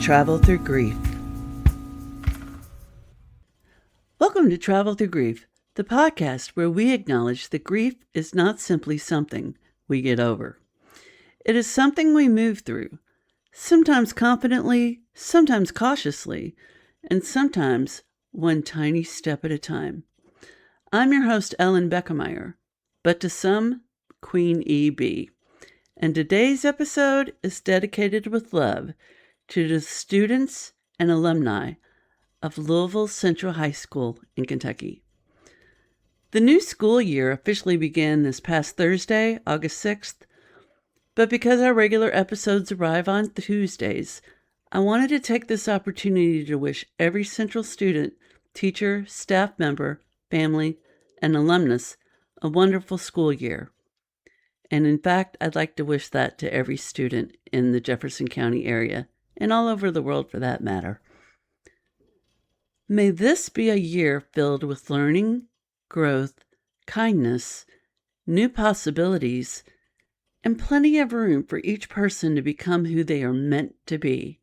Travel Thru Grief. Welcome to Travel Thru Grief, the podcast where we acknowledge that grief is not simply something we get over. It is something we move through, sometimes confidently, sometimes cautiously, and sometimes one tiny step at a time. I'm your host, Ellen Beckemeyer, but to some, Queen E.B., and today's episode is dedicated with love to the students and alumni of Louisville Central High School in Kentucky. The new school year officially began this past Thursday, August 6th, but because our regular episodes arrive on Tuesdays, I wanted to take this opportunity to wish every Central student, teacher, staff member, family, and alumnus a wonderful school year. And in fact, I'd like to wish that to every student in the Jefferson County area, and all over the world for that matter. May this be a year filled with learning, growth, kindness, new possibilities, and plenty of room for each person to become who they are meant to be.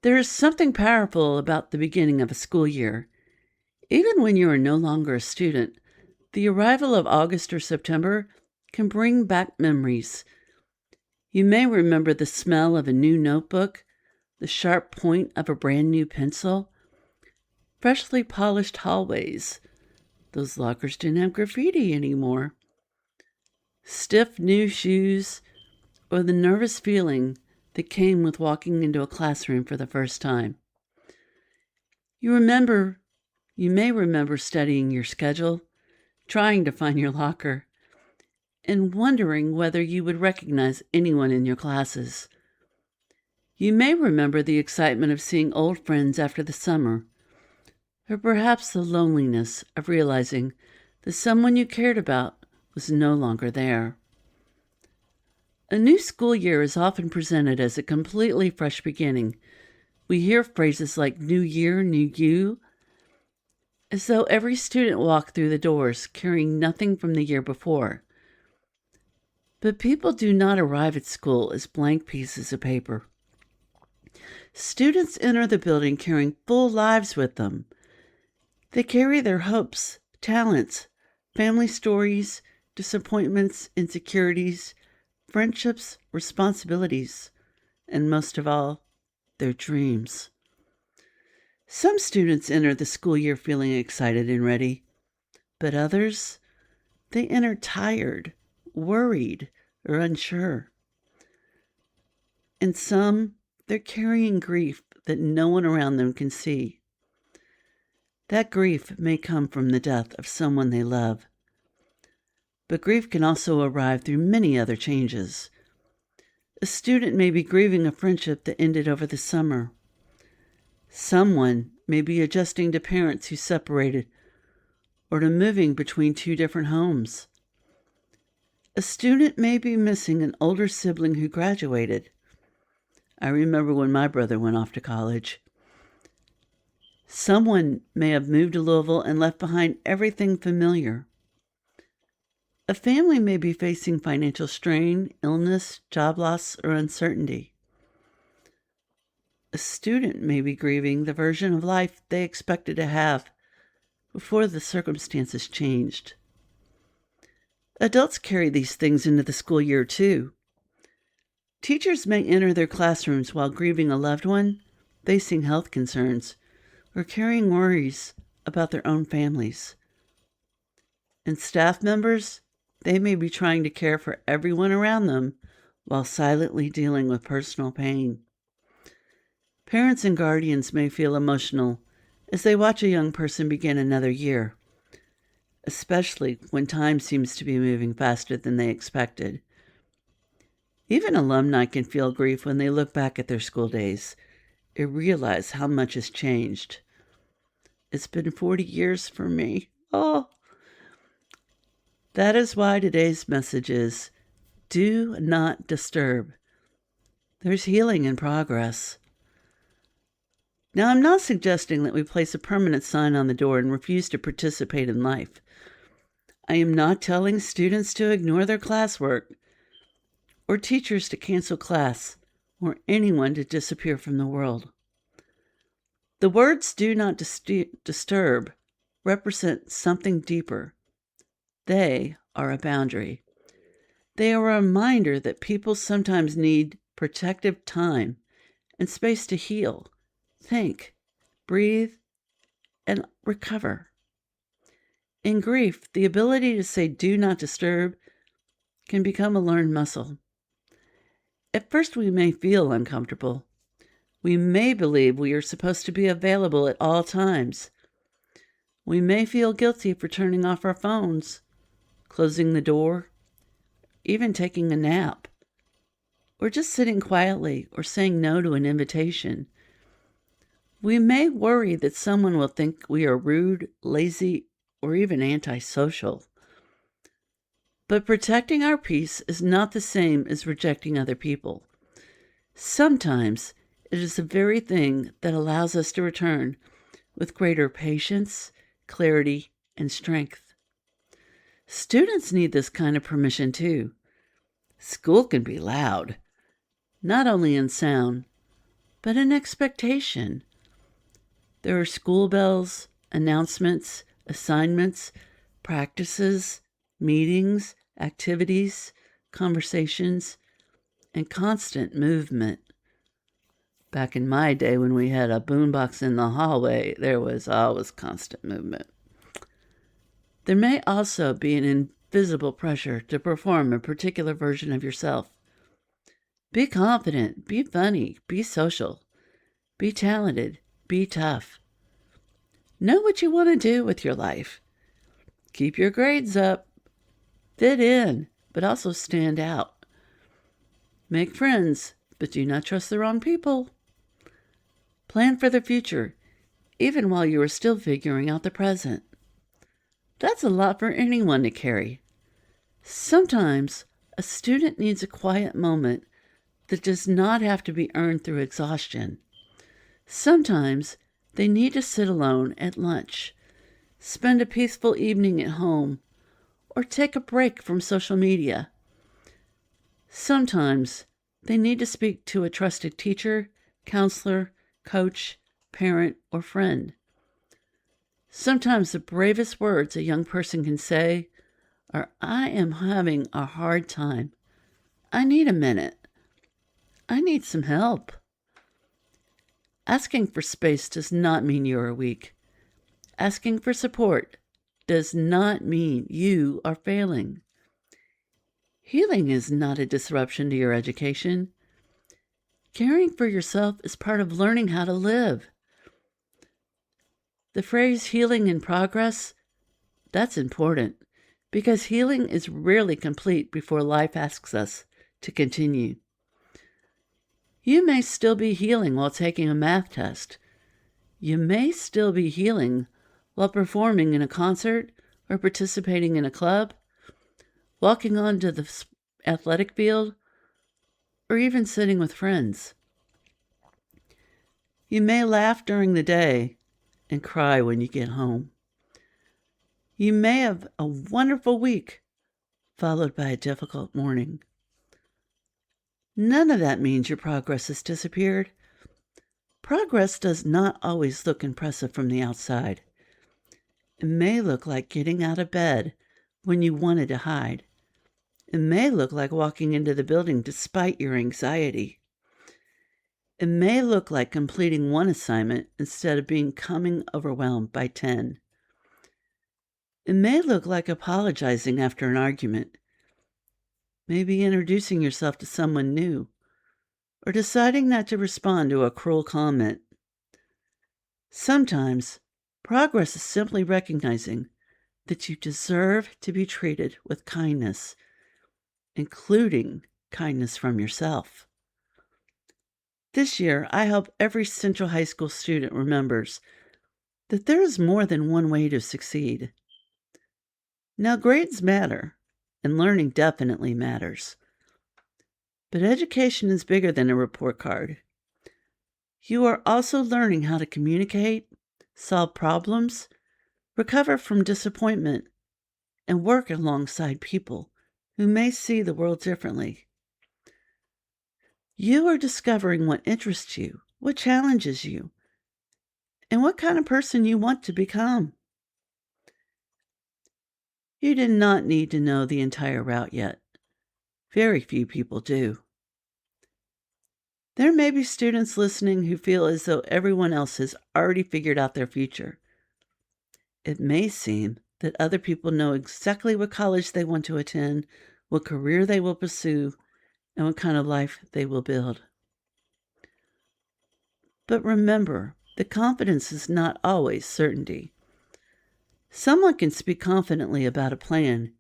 There is something powerful about the beginning of a school year. Even when you are no longer a student, the arrival of August or September can bring back memories. You may remember the smell of a new notebook, the sharp point of a brand new pencil, freshly polished hallways. Those lockers didn't have graffiti anymore. Stiff new shoes, or the nervous feeling that came with walking into a classroom for the first time. You may remember studying your schedule, trying to find your locker, and wondering whether you would recognize anyone in your classes. You may remember the excitement of seeing old friends after the summer, or perhaps the loneliness of realizing that someone you cared about was no longer there. A new school year is often presented as a completely fresh beginning. We hear phrases like new year, new you, as though every student walked through the doors carrying nothing from the year before. But people do not arrive at school as blank pieces of paper. Students enter the building carrying full lives with them. They carry their hopes, talents, family stories, disappointments, insecurities, friendships, responsibilities, and most of all, their dreams. Some students enter the school year feeling excited and ready, but others, they enter tired, worried, or unsure. And some, they're carrying grief that no one around them can see. That grief may come from the death of someone they love. But grief can also arrive through many other changes. A student may be grieving a friendship that ended over the summer. Someone may be adjusting to parents who separated or to moving between two different homes. A student may be missing an older sibling who graduated. I remember when my brother went off to college. Someone may have moved to Louisville and left behind everything familiar. A family may be facing financial strain, illness, job loss, or uncertainty. A student may be grieving the version of life they expected to have before the circumstances changed. Adults carry these things into the school year too. Teachers may enter their classrooms while grieving a loved one, facing health concerns, or carrying worries about their own families. And staff members, they may be trying to care for everyone around them while silently dealing with personal pain. Parents and guardians may feel emotional as they watch a young person begin another year, especially when time seems to be moving faster than they expected. Even alumni can feel grief when they look back at their school days and realize how much has changed. It's been 40 years for me. Oh! That is why today's message is, do not disturb. There's healing in progress. Now, I'm not suggesting that we place a permanent sign on the door and refuse to participate in life. I am not telling students to ignore their classwork or teachers to cancel class or anyone to disappear from the world. The words "do not disturb" represent something deeper. They are a boundary. They are a reminder that people sometimes need protective time and space to heal, think, breathe, and recover. In grief, the ability to say "do not disturb" can become a learned muscle. At first, we may feel uncomfortable. We may believe we are supposed to be available at all times. We may feel guilty for turning off our phones, closing the door, even taking a nap, or just sitting quietly or saying no to an invitation. We may worry that someone will think we are rude, lazy, or even antisocial. But protecting our peace is not the same as rejecting other people. Sometimes it is the very thing that allows us to return with greater patience, clarity, and strength. Students need this kind of permission too. School can be loud, not only in sound, but in expectation. There are school bells, announcements, assignments, practices, meetings, activities, conversations, and constant movement. Back in my day when we had a boombox in the hallway, there was always constant movement. There may also be an invisible pressure to perform a particular version of yourself. Be confident, be funny, be social, be talented, be tough. Know what you want to do with your life. Keep your grades up. Fit in, but also stand out. Make friends, but do not trust the wrong people. Plan for the future, even while you are still figuring out the present. That's a lot for anyone to carry. Sometimes a student needs a quiet moment that does not have to be earned through exhaustion. Sometimes they need to sit alone at lunch, spend a peaceful evening at home, or take a break from social media. Sometimes they need to speak to a trusted teacher, counselor, coach, parent, or friend. Sometimes the bravest words a young person can say are, "I am having a hard time. I need a minute. I need some help." Asking for space does not mean you are weak. Asking for support does not mean you are failing. Healing is not a disruption to your education. Caring for yourself is part of learning how to live. The phrase "healing in progress," that's important, because healing is rarely complete before life asks us to continue. You may still be healing while taking a math test. You may still be healing while performing in a concert or participating in a club, walking onto the athletic field, or even sitting with friends. You may laugh during the day and cry when you get home. You may have a wonderful week followed by a difficult morning. None of that means your progress has disappeared. Progress does not always look impressive from the outside. It may look like getting out of bed when you wanted to hide. It may look like walking into the building despite your anxiety. It may look like completing one assignment instead of becoming overwhelmed by 10. It may look like apologizing after an argument, maybe introducing yourself to someone new, or deciding not to respond to a cruel comment. Sometimes, progress is simply recognizing that you deserve to be treated with kindness, including kindness from yourself. This year, I hope every Central High School student remembers that there is more than one way to succeed. Now, grades matter, and learning definitely matters. But education is bigger than a report card. You are also learning how to communicate, solve problems, recover from disappointment, and work alongside people who may see the world differently. You are discovering what interests you, what challenges you, and what kind of person you want to become. You do not need to know the entire route yet. Very few people do. There may be students listening who feel as though everyone else has already figured out their future. It may seem that other people know exactly what college they want to attend, what career they will pursue, and what kind of life they will build. But remember, the confidence is not always certainty. Someone can speak confidently about a plan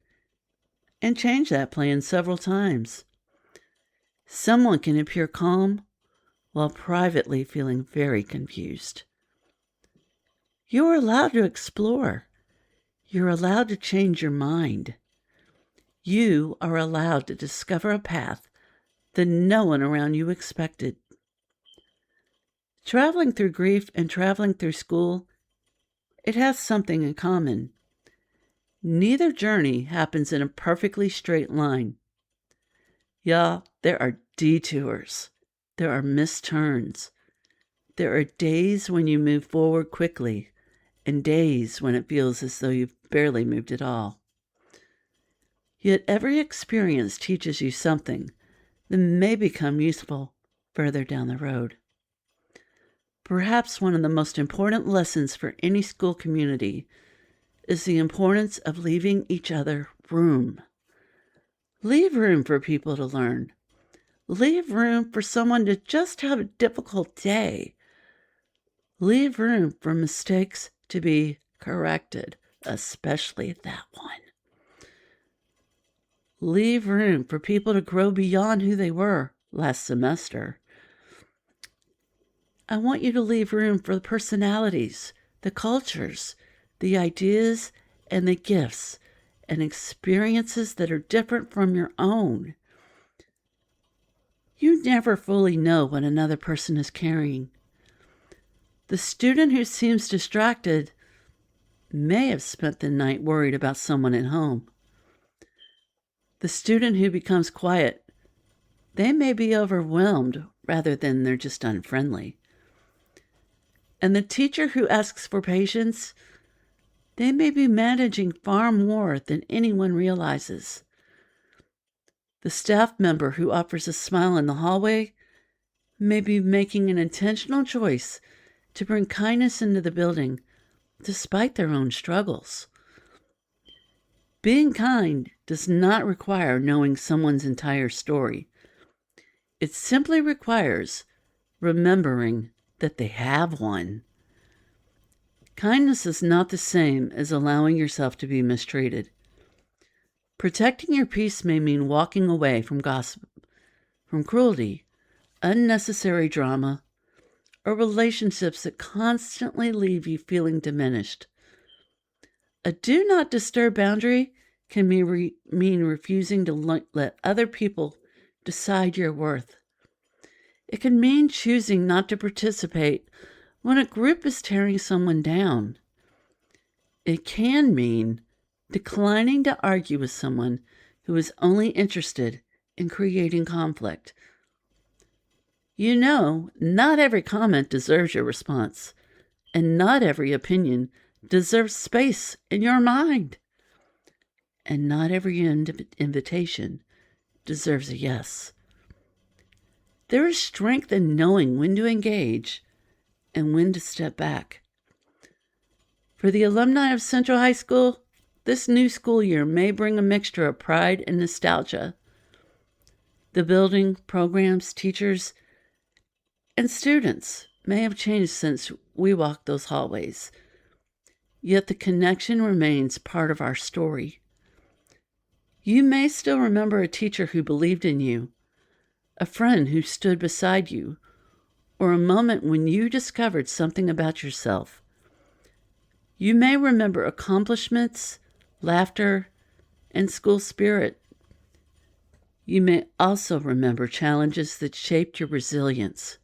and change that plan several times. Someone can appear calm while privately feeling very confused. You are allowed to explore. You're allowed to change your mind. You are allowed to discover a path that no one around you expected. Traveling through grief and traveling through school, it has something in common. Neither journey happens in a perfectly straight line. Yeah, there are detours. There are missed turns. There are days when you move forward quickly and days when it feels as though you've barely moved at all. Yet every experience teaches you something that may become useful further down the road. Perhaps one of the most important lessons for any school community is the importance of leaving each other room. Leave room for people to learn. Leave room for someone to just have a difficult day. Leave room for mistakes to be corrected, especially that one. Leave room for people to grow beyond who they were last semester. I want you to leave room for the personalities, the cultures, the ideas, and the gifts and experiences that are different from your own. You never fully know what another person is carrying. The student who seems distracted may have spent the night worried about someone at home. The student who becomes quiet, they may be overwhelmed rather than they're just unfriendly. And the teacher who asks for patience, they may be managing far more than anyone realizes. The staff member who offers a smile in the hallway may be making an intentional choice to bring kindness into the building despite their own struggles. Being kind does not require knowing someone's entire story. It simply requires remembering that they have one. Kindness is not the same as allowing yourself to be mistreated. Protecting your peace may mean walking away from gossip, from cruelty, unnecessary drama, or relationships that constantly leave you feeling diminished. A do not disturb boundary can mean refusing to let other people decide your worth. It can mean choosing not to participate when a group is tearing someone down. It can mean declining to argue with someone who is only interested in creating conflict. You know, not every comment deserves your response, and not every opinion deserves space in your mind. And not every invitation deserves a yes. There is strength in knowing when to engage and when to step back. For the alumni of Central High School, this new school year may bring a mixture of pride and nostalgia. The building, programs, teachers, and students may have changed since we walked those hallways, yet the connection remains part of our story. You may still remember a teacher who believed in you, a friend who stood beside you, or a moment when you discovered something about yourself. You may remember accomplishments, laughter, and school spirit. You may also remember challenges that shaped your resilience.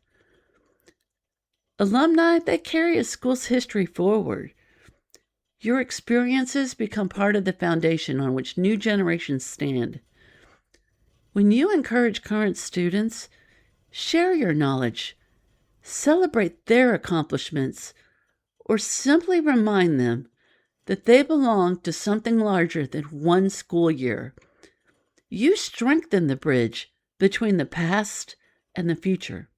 Alumni, they carry a school's history forward. Your experiences become part of the foundation on which new generations stand. When you encourage current students, Share your knowledge, celebrate their accomplishments, or simply remind them that they belong to something larger than one school year. You strengthen the bridge between the past and the future.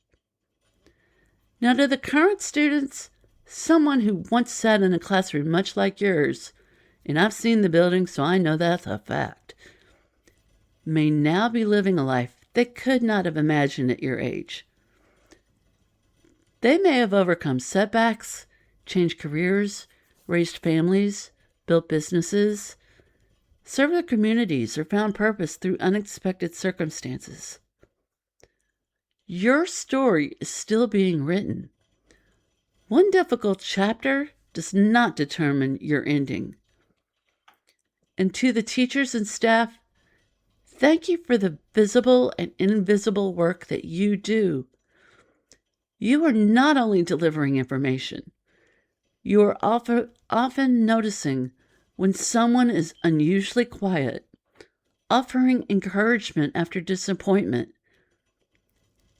Now, to the current students, someone who once sat in a classroom much like yours, and I've seen the building, so I know that's a fact, may now be living a life they could not have imagined at your age. They may have overcome setbacks, changed careers, raised families, built businesses, served their communities, or found purpose through unexpected circumstances. Your story is still being written. One difficult chapter does not determine your ending. And to the teachers and staff, thank you for the visible and invisible work that you do. You are not only delivering information, you are often noticing when someone is unusually quiet, offering encouragement after disappointment.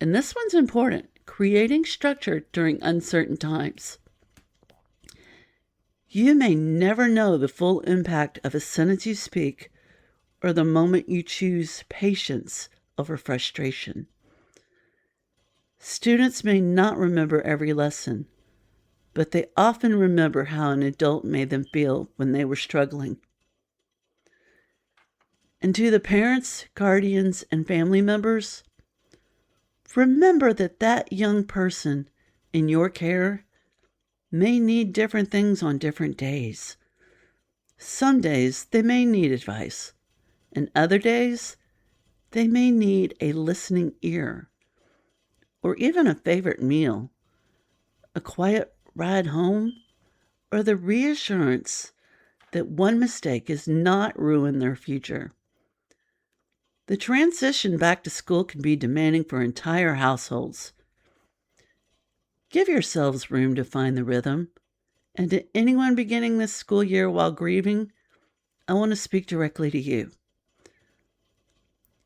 And this one's important, creating structure during uncertain times. You may never know the full impact of a sentence you speak or the moment you choose patience over frustration. Students may not remember every lesson, but they often remember how an adult made them feel when they were struggling. And to the parents, guardians, and family members, remember that young person in your care may need different things on different days. Some days they may need advice, and other days they may need a listening ear, or even a favorite meal, a quiet ride home, or the reassurance that one mistake has not ruined their future. The transition back to school can be demanding for entire households. Give yourselves room to find the rhythm. And to anyone beginning this school year while grieving, I want to speak directly to you.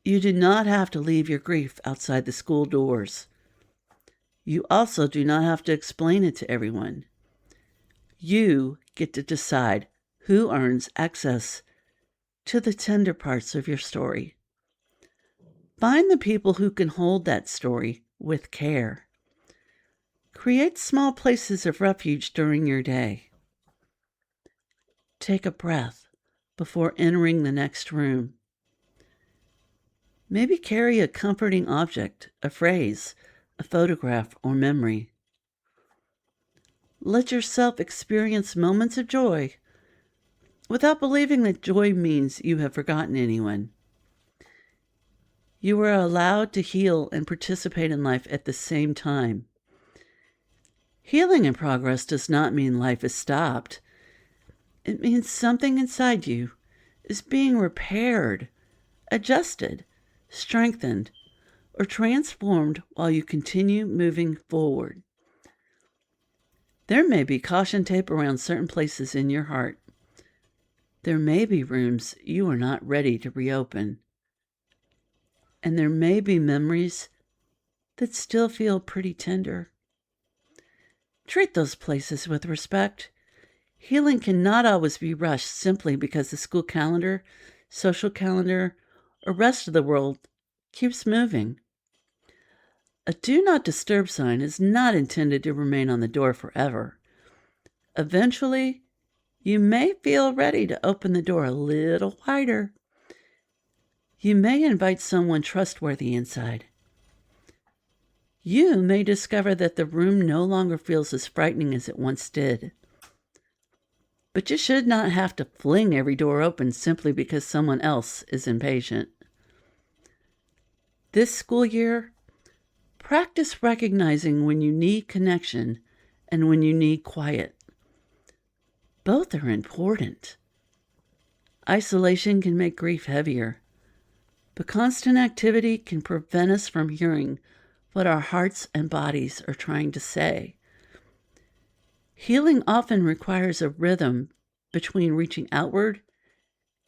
You do not have to leave your grief outside the school doors. You also do not have to explain it to everyone. You get to decide who earns access to the tender parts of your story. Find the people who can hold that story with care. Create small places of refuge during your day. Take a breath before entering the next room. Maybe carry a comforting object, a phrase, a photograph, or memory. Let yourself experience moments of joy without believing that joy means you have forgotten anyone. You are allowed to heal and participate in life at the same time. Healing in progress does not mean life is stopped. It means something inside you is being repaired, adjusted, strengthened, or transformed while you continue moving forward. There may be caution tape around certain places in your heart. There may be rooms you are not ready to reopen. And there may be memories that still feel pretty tender. Treat those places with respect. Healing cannot always be rushed simply because the school calendar, social calendar, or rest of the world keeps moving. A do not disturb sign is not intended to remain on the door forever. Eventually, you may feel ready to open the door a little wider. You may invite someone trustworthy inside. You may discover that the room no longer feels as frightening as it once did. But you should not have to fling every door open simply because someone else is impatient. This school year, practice recognizing when you need connection and when you need quiet. Both are important. Isolation can make grief heavier, but constant activity can prevent us from hearing what our hearts and bodies are trying to say. Healing often requires a rhythm between reaching outward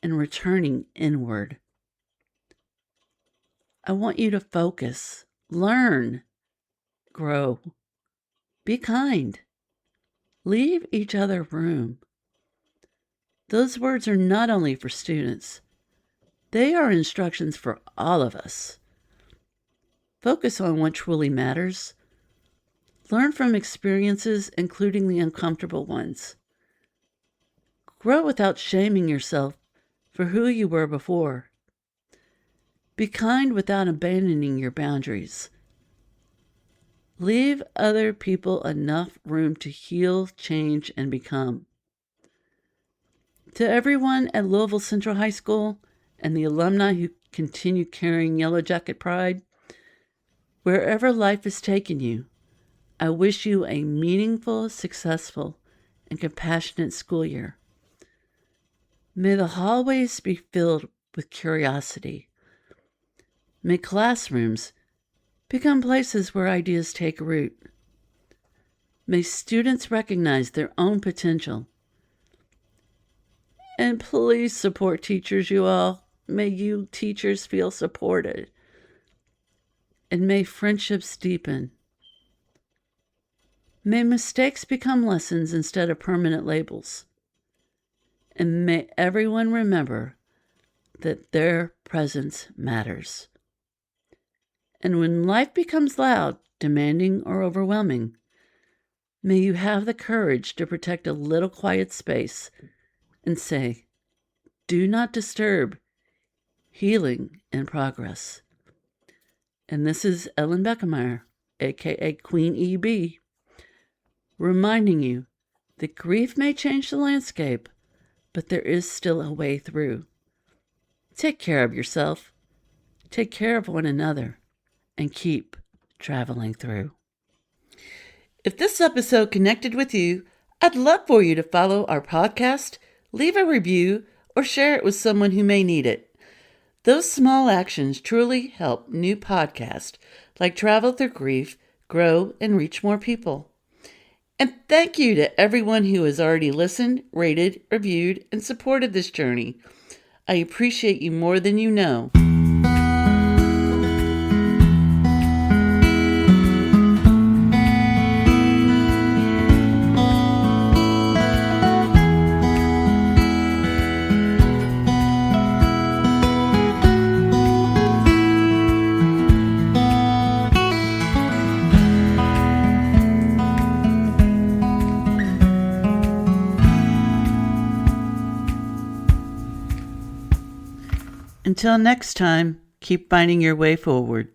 and returning inward. I want you to focus, Learn, grow, be kind. Leave each other room. Those words are not only for students, they are instructions for all of us. Focus on what truly matters. Learn from experiences, including the uncomfortable ones. Grow without shaming yourself for who you were before. Be kind without abandoning your boundaries. Leave other people enough room to heal, change, and become. To everyone at Louisville Central High School and the alumni who continue carrying Yellow Jacket pride, wherever life has taken you, I wish you a meaningful, successful, and compassionate school year. May the hallways be filled with curiosity. May classrooms become places where ideas take root. May students recognize their own potential. And please support teachers, you all. May you teachers feel supported. And may friendships deepen. May mistakes become lessons instead of permanent labels. And may everyone remember that their presence matters. And when life becomes loud, demanding, or overwhelming, may you have the courage to protect a little quiet space and say, "Do not disturb, healing in progress." And this is Ellen Beckemeyer, aka Queen EB, reminding you that grief may change the landscape, but there is still a way through. Take care of yourself, take care of one another, and keep traveling through. If this episode connected with you, I'd love for you to follow our podcast, leave a review, or share it with someone who may need it. Those small actions truly help new podcasts like Travel Thru Grief grow and reach more people. And thank you to everyone who has already listened, rated, reviewed, and supported this journey. I appreciate you more than you know. Until next time, keep finding your way forward.